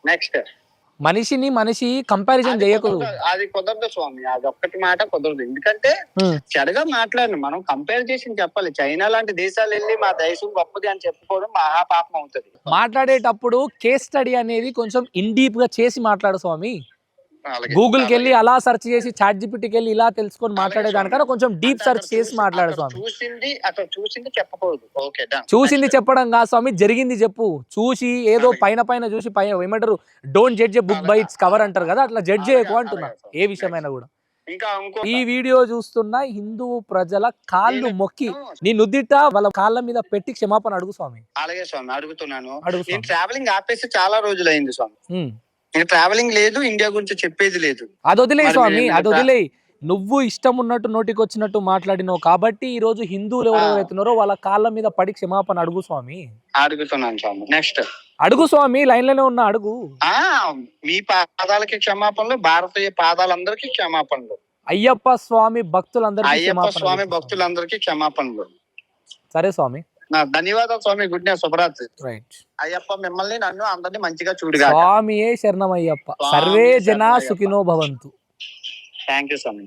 Next మనిషిని మనిషి comparison చేయకూడదు. అది కుదరదు స్వామి, అది ఒక్కటి మాట కుదరదు. ఎందుకంటే చెడుగా మాట్లాడిన మనం కంపేర్ చేసి చెప్పాలి. చైనా లాంటి దేశాలు వెళ్ళి మా దేశం గొప్పది అని చెప్పుకోవడం మహాపాపం అవుతుంది. మాట్లాడేటప్పుడు కేస్ స్టడీ అనేది కొంచెం ఇన్ డీప్ గా చేసి మాట్లాడు స్వామి. గూగుల్ కి వెళ్ళి అలా సెర్చ్ చేసి చాట్ జీపీటీకి వెళ్ళి ఇలా తెలుసుకొని మాట్లాడేదానికన్నా కొంచెం డీప్ సెర్చ్ చేసి మాట్లాడు స్వామి. చూసింది చెప్పకూడదు. ఓకే, చూసింది చెప్పడం కాదు స్వామి, జరిగింది చెప్పు. చూసి ఏదో పైన పైన చూసి పైన ఏమంటారు, don't judge a book by its cover అంటారు కదా, అట్లా జడ్జ్ చేయకు అంటున్నా ఏ విషయమైనా కూడా. ఈ వీడియో చూస్తున్న హిందూ ప్రజల కాళ్ళు మొక్కి నీ నుద్దిట వాళ్ళ కాళ్ళ మీద పెట్టి క్షమాపణ అడుగు స్వామి. అలాగే స్వామి, అడుగుతున్నాను. నేను ట్రావెలింగ్ ఆపేసి చాలా రోజులు అయింది స్వామి. ట్రావెలింగ్ లేదు, ఇండియా గురించి చెప్పేది లేదు. అది వదిలే స్వామి, అది వదిలే. నువ్వు ఇష్టం ఉన్నట్టు నోటికి వచ్చినట్టు మాట్లాడినావు కాబట్టి ఈ రోజు హిందువులు ఎవరెవరైతున్నారో వాళ్ళ కాళ్ళ మీద పడి క్షమాపణ అడుగు స్వామి. అడుగుతున్నాను స్వామి. నెక్స్ట్ అడుగు స్వామి, లైన్ లోనే ఉన్నా, అడుగు. మీ పాదాలకి క్షమాపణలు, భారతీయ పాదాలందరికీ క్షమాపణలు, అయ్యప్ప స్వామి భక్తులందరికీ, అయ్యప్ప స్వామి భక్తులందరికీ క్షమాపణలు. సరే స్వామి, ధన్యవాదాలు స్వామి. గుడ్ నైట్, శుభరాత్రి. రైట్. అయ్యప్ప మిమ్మల్ని నన్ను అందరినీ మంచిగా చూడుగా. స్వామియే శరణం అయ్యప్ప. సర్వే జనా సుఖినో భవంతు. Thank you Swamy.